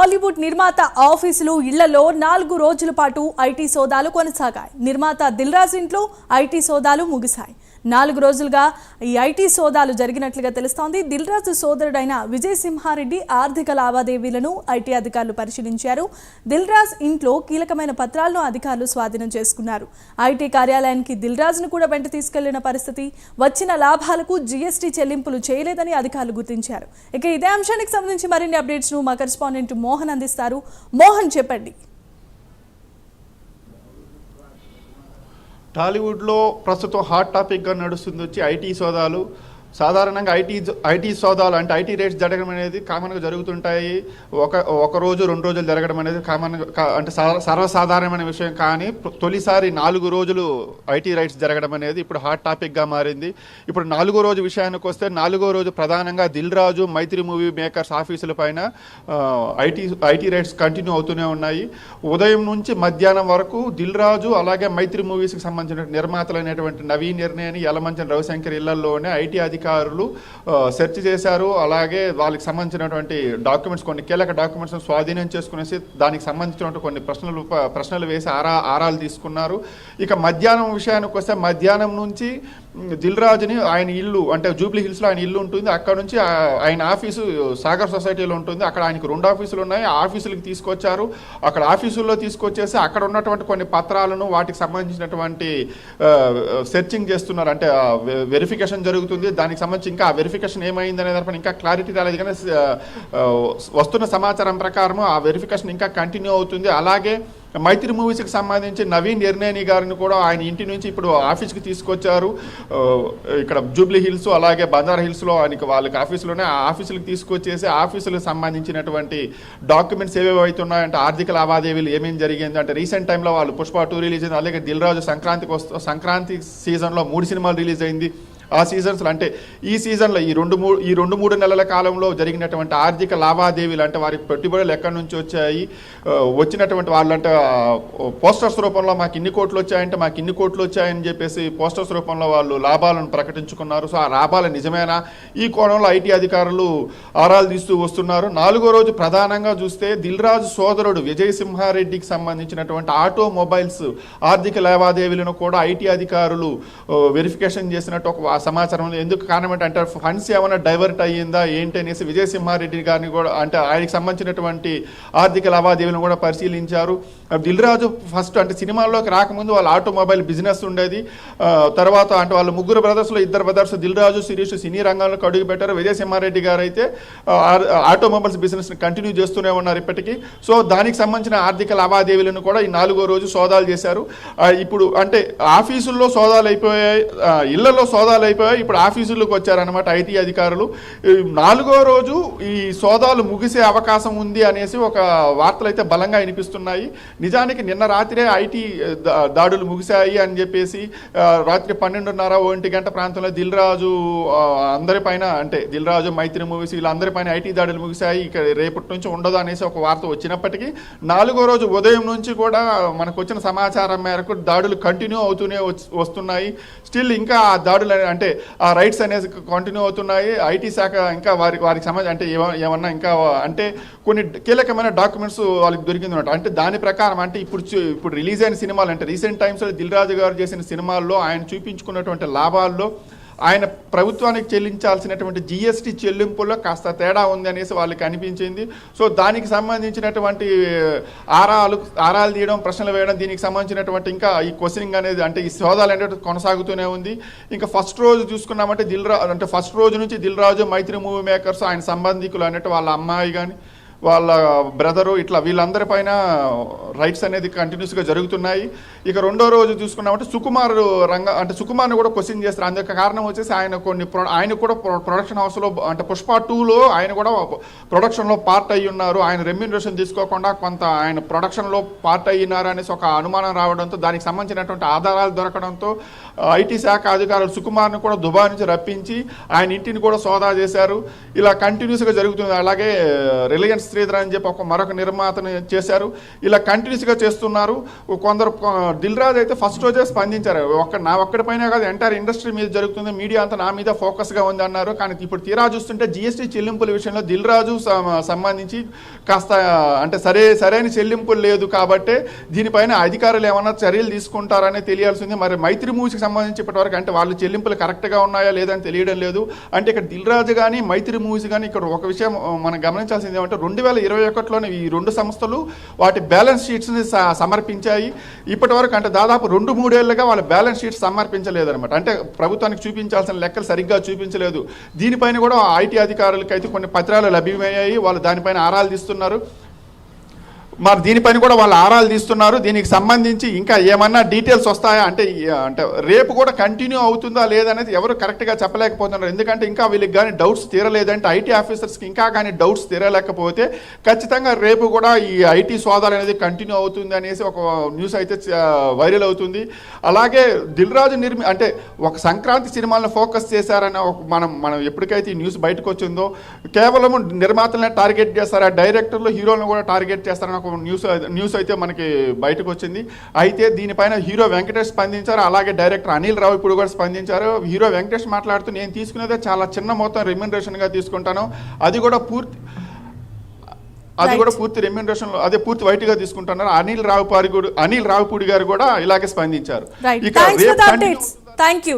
టాలీవుడ్ నిర్మాత ఆఫీసులు ఇళ్లలో 4 రోజుల పాటు ఐటీ సోదాలు కొనసాగాయి. నిర్మాత దిల్ రాజు ఇంట్లో ఐటీ సోదాలు ముగిశాయి. 4 రోజులుగా ఈ ఐటీ సోదాలు జరిగినట్లుగా తెలుస్తోంది. దిల్ రాజు సోదరుడైన విజయ్ సింహారెడ్డి ఆర్థిక లావాదేవీలను ఐటీ అధికారులు పరిశీలించారు. దిల్ రాజు ఇంట్లో కీలకమైన పత్రాలను అధికారులు స్వాధీనం చేసుకున్నారు. ఐటీ కార్యాలయానికి దిల్ రాజును కూడా వెంట తీసుకెళ్లిన పరిస్థితి. వచ్చిన లాభాలకు జీఎస్టీ చెల్లింపులు చేయలేదని అధికారులు గుర్తించారు. ఇక ఇదే అంశానికి సంబంధించి మరిన్ని అప్డేట్స్ ను మా కరెస్పాండెంట్ మోహన్ అందిస్తారు. మోహన్, చెప్పండి. టాలీవుడ్లో ప్రస్తుతం హాట్ టాపిక్గా నడుస్తుంది వచ్చి ఐటీ సోదాలు. సాధారణంగా ఐటీ సోదాలు అంటే ఐటీ రేట్స్ జరగడం అనేది కామన్గా జరుగుతుంటాయి. ఒక రోజు 2 రోజులు జరగడం అనేది అంటే సర్వసాధారణమైన విషయం. కానీ తొలిసారి 4 రోజులు ఐటీ రైట్స్ జరగడం అనేది ఇప్పుడు హాట్ టాపిక్గా మారింది. ఇప్పుడు 4వ రోజు విషయానికి వస్తే 4వ రోజు ప్రధానంగా దిల్ రాజు, మైత్రి మూవీ మేకర్స్ ఆఫీసుల పైన ఐటీ రైట్స్ కంటిన్యూ అవుతూనే ఉన్నాయి. ఉదయం నుంచి మధ్యాహ్నం వరకు దిల్ రాజు అలాగే మైత్రి మూవీస్కి సంబంధించిన నిర్మాతలైనటువంటి నవీన్ నిర్ణయని, యలమంచం రవిశంకర్ ఇళ్లలోనే ఐటీ అధికారులు సెర్చ్ చేశారు. అలాగే వాళ్ళకి సంబంధించినటువంటి డాక్యుమెంట్స్, కొన్ని కీలక డాక్యుమెంట్స్ స్వాధీనం చేసుకునేసి దానికి సంబంధించినటువంటి కొన్ని ప్రశ్నలు వేసి ఆరాలు తీసుకున్నారు. ఇక మధ్యాహ్నం విషయానికి వస్తే మధ్యాహ్నం నుంచి దిల్ రాజుని ఆయన ఇల్లు అంటే జూబ్లీ హిల్స్లో ఆయన ఇల్లు ఉంటుంది. అక్కడ నుంచి ఆయన ఆఫీసు సాగర్ సొసైటీలో ఉంటుంది. అక్కడ ఆయనకు 2 ఆఫీసులు ఉన్నాయి. ఆ ఆఫీసులకు తీసుకొచ్చారు. అక్కడ ఆఫీసుల్లో తీసుకొచ్చేసి అక్కడ ఉన్నటువంటి కొన్ని పత్రాలను, వాటికి సంబంధించినటువంటి సెర్చింగ్ చేస్తున్నారు. అంటే వెరిఫికేషన్ జరుగుతుంది. దానికి సంబంధించి ఇంకా వెరిఫికేషన్ ఏమైంది అనే దానిపైన ఇంకా క్లారిటీ రాలేదు. కానీ వస్తున్న సమాచారం ప్రకారం ఆ వెరిఫికేషన్ ఇంకా కంటిన్యూ అవుతుంది. అలాగే మైత్రి మూవీస్కి సంబంధించి నవీన్ నిర్ణయని గారిని కూడా ఆయన ఇంటి నుంచి ఇప్పుడు ఆఫీస్కి తీసుకొచ్చారు. ఇక్కడ జూబ్లీ హిల్స్ అలాగే బంజారా హిల్స్లో వాళ్ళకి ఆఫీసులోనే ఆ ఆఫీసులకు తీసుకొచ్చేసి ఆఫీసులకు సంబంధించినటువంటి డాక్యుమెంట్స్ ఏవేవి అవుతున్నాయంటే ఆర్థిక లావాదేవీలు ఏమేమి జరిగింది అంటే రీసెంట్ టైంలో వాళ్ళు పుష్ప 2 రిలీజ్ అయింది. అలాగే దిల్ రాజు సంక్రాంతి సీజన్లో 3 సినిమాలు రిలీజ్ అయింది. ఆ సీజన్స్లో అంటే ఈ సీజన్లో ఈ 2-3 నెలల కాలంలో జరిగినటువంటి ఆర్థిక లావాదేవీలు అంటే వారి పెట్టుబడులు ఎక్కడి నుంచి వచ్చాయి, వచ్చినటువంటి వాళ్ళంటే పోస్టర్స్ రూపంలో మాకు ఇన్ని కోట్లు వచ్చాయంటే మాకు ఇన్ని కోట్లు వచ్చాయని చెప్పేసి పోస్టర్స్ రూపంలో వాళ్ళు లాభాలను ప్రకటించుకున్నారు. సో ఆ లాభాలు నిజమేనా, ఈ కోణంలో ఐటీ అధికారులు ఆరాలు తీస్తూ వస్తున్నారు. 4వ రోజు ప్రధానంగా చూస్తే దిల్ రాజు సోదరుడు విజయ్ సింహారెడ్డికి సంబంధించినటువంటి ఆటోమొబైల్స్ ఆర్థిక లావాదేవీలను కూడా ఐటీ అధికారులు వెరిఫికేషన్ చేసినట్టు ఒక సమాచారం. ఎందుకు కారణం ఏంటంటే ఫండ్స్ ఏమైనా డైవర్ట్ అయ్యిందా ఏంటి అనేసి విజయ్ సింహారెడ్డి గారిని కూడా అంటే ఆయనకి సంబంధించినటువంటి ఆర్థిక లావాదేవీలను కూడా పరిశీలించారు. దిల్ రాజు ఫస్ట్ అంటే సినిమాల్లోకి రాకముందు వాళ్ళ ఆటోమొబైల్ బిజినెస్ ఉండేది. తర్వాత అంటే వాళ్ళ 3 బ్రదర్స్లో 2 బ్రదర్స్ దిల్ రాజు, శిరీష్ సినీ రంగంలోకి అడుగు పెట్టారు. విజయ్ సింహారెడ్డి గారు అయితే ఆటోమొబైల్స్ బిజినెస్ని కంటిన్యూ చేస్తూనే ఉన్నారు ఇప్పటికీ. సో దానికి సంబంధించిన ఆర్థిక లావాదేవీలను కూడా ఈ 4వ రోజు సోదాలు చేశారు. ఇప్పుడు అంటే ఆఫీసుల్లో సోదాలు అయిపోయాయి, ఇళ్లలో సోదాలు అయిపోయాయి. ఇప్పుడు ఆఫీసుల్లోకి వచ్చారనమాట ఐటీ అధికారులు. 4వ రోజు ఈ సోదాలు ముగిసే అవకాశం ఉంది అనేసి ఒక వార్తలు అయితే బలంగా వినిపిస్తున్నాయి. నిజానికి నిన్న రాత్రే ఐటీ దాడులు ముగిశాయి అని చెప్పేసి రాత్రి 12:30-1 గంట ప్రాంతంలో దిల్ రాజు అందరిపైన అంటే దిల్ రాజు, మైత్రి మూవీస్ వీళ్ళందరిపైన ఐటీ దాడులు ముగిశాయి, ఇక రేపటి నుంచి ఉండదు అనేసి ఒక వార్త వచ్చినప్పటికీ 4వ రోజు ఉదయం నుంచి కూడా మనకు వచ్చిన సమాచారం మేరకు దాడులు కంటిన్యూ అవుతూనే వస్తున్నాయి. స్టిల్ ఇంకా ఆ దాడులు అంటే ఆ రైట్స్ అనేది కంటిన్యూ అవుతున్నాయి. ఐటీ శాఖ ఇంకా వారికి సంబంధించి అంటే ఏమన్నా ఇంకా అంటే కొన్ని కీలకమైన డాక్యుమెంట్స్ వాళ్ళకి దొరికింది అనమాట. అంటే దాని ప్రకారం అంటే ఇప్పుడు రిలీజ్ అయిన సినిమాలు అంటే రీసెంట్ టైమ్స్లో దిల్ రాజు గారు చేసిన సినిమాల్లో ఆయన చూపించుకున్నటువంటి లాభాల్లో ఆయన ప్రభుత్వానికి చెల్లించాల్సినటువంటి జీఎస్టీ చెల్లింపుల్లో కాస్త తేడా ఉంది అనేసి వాళ్ళకి అనిపించింది. సో దానికి సంబంధించినటువంటి ఆరాలు తీయడం, ప్రశ్నలు వేయడం, దీనికి సంబంధించినటువంటి ఇంకా ఈ క్వశ్చనింగ్ అనేది అంటే ఈ సోదాలు అనేది కొనసాగుతూనే ఉంది. ఇంకా ఫస్ట్ రోజు చూసుకున్నామంటే ఫస్ట్ రోజు నుంచి దిల్ రాజు, మైత్రి మూవీ మేకర్స్, ఆయన సంబంధికులు అన్నట్టు వాళ్ళ అమ్మాయి కానీ వాళ్ళ బ్రదరు ఇట్లా వీళ్ళందరిపైన రైట్స్ అనేది కంటిన్యూస్గా జరుగుతున్నాయి. ఇక 2వ రోజు చూసుకున్నామంటే సుకుమార్ని కూడా క్వశ్చన్ చేస్తారు. అందుకు కారణం వచ్చేసి ఆయన కూడా ప్రొడక్షన్ హౌస్లో అంటే పుష్ప 2లో ఆయన కూడా ప్రొడక్షన్లో పార్ట్ అయ్యి ఉన్నారు. ఆయన రెమ్యూనరేషన్ తీసుకోకుండా కొంత ఆయన ప్రొడక్షన్లో పార్ట్ అయ్యినారు అనేసి ఒక అనుమానం రావడంతో దానికి సంబంధించినటువంటి ఆధారాలు దొరకడంతో ఐటీ శాఖ అధికారులు సుకుమార్ని కూడా దుబాయ్ నుంచి రప్పించి ఆయన ఇంటిని కూడా సోదా చేశారు. ఇలా కంటిన్యూస్గా జరుగుతుంది. అలాగే రిలయన్స్ శ్రీధర్ అని చెప్పి మరొక నిర్మాతను చేశారు. ఇలా కంటిన్యూస్గా చేస్తున్నారు. కొందరు దిల్ రాజు అయితే ఫస్ట్ రోజే స్పందించారు. నా ఒక్కడిపైన కాదు, ఎంటైర్ ఇండస్ట్రీ మీద జరుగుతుంది, మీడియా అంతా నా మీద ఫోకస్గా ఉంది అన్నారు. కానీ ఇప్పుడు తీరా చూస్తుంటే జిఎస్టీ చెల్లింపుల విషయంలో దిల్ రాజు సంబంధించి కాస్త అంటే సరైన చెల్లింపులు లేదు కాబట్టి దీనిపైన అధికారులు ఏమన్నా చర్యలు తీసుకుంటారని తెలియాల్సింది. మరి మైత్రి మూవీస్కి సంబంధించి ఇప్పటివరకు అంటే వాళ్ళు చెల్లింపులు కరెక్ట్గా ఉన్నాయా లేదని తెలియడం లేదు. అంటే ఇక్కడ దిల్ రాజు కానీ మైత్రి మూవీస్ కానీ ఇక్కడ ఒక విషయం మనం గమనించాల్సింది ఏమంటే 2021లోనే ఈ రెండు సంస్థలు వాటి బ్యాలెన్స్ షీట్స్ని సమర్పించాయి. ఇప్పటి వరకు అంటే దాదాపు 2-3 ఏళ్ళుగా వాళ్ళ బ్యాలెన్స్ షీట్స్ సమర్పించలేదు అనమాట. అంటే ప్రభుత్వానికి చూపించాల్సిన లెక్కలు సరిగ్గా చూపించలేదు. దీనిపైన కూడా ఐటీ అధికారులకు అయితే కొన్ని పత్రాలు లభ్యమయ్యాయి. వాళ్ళు దానిపైన ఆరాలు తీస్తున్నారు. మరి దీనిపైన కూడా వాళ్ళు ఆరాలు తీస్తున్నారు. దీనికి సంబంధించి ఇంకా ఏమన్నా డీటెయిల్స్ వస్తాయా అంటే రేపు కూడా కంటిన్యూ అవుతుందా లేదనేది ఎవరు కరెక్ట్గా చెప్పలేకపోతున్నారు. ఎందుకంటే ఇంకా వీళ్ళకి కానీ డౌట్స్ తీరలేదంటే ఐటీ ఆఫీసర్స్కి ఇంకా కానీ డౌట్స్ తీరలేకపోతే ఖచ్చితంగా రేపు కూడా ఈ ఐటీ సోదాలు అనేది కంటిన్యూ అవుతుంది అనేసి ఒక న్యూస్ అయితే వైరల్ అవుతుంది. అలాగే దిల్ రాజు అంటే ఒక సంక్రాంతి సినిమాలను ఫోకస్ చేశారని మనం ఎప్పటికైతే ఈ న్యూస్ బయటకు వచ్చిందో కేవలం నిర్మాతలనే టార్గెట్ చేస్తారా, డైరెక్టర్లు హీరోలను కూడా టార్గెట్ చేస్తారని న్యూస్ అయితే మనకి బయటకు వచ్చింది. అయితే దీనిపైన హీరో వెంకటేష్ స్పందించారు. అలాగే డైరెక్టర్ అనిల్ రావు ఇప్పుడు కూడా స్పందించారు. హీరో వెంకటేష్ మాట్లాడుతూ నేను తీసుకునేదే చాలా చిన్న మొత్తం రెమ్యూనరేషన్గా తీసుకుంటాను, అది కూడా పూర్తి రెమ్యూనరేషన్ అదే పూర్తి వైట్గా తీసుకుంటున్నారు. అనిల్ రావుపూడి గారు కూడా ఇలాగే స్పందించారు. ఇక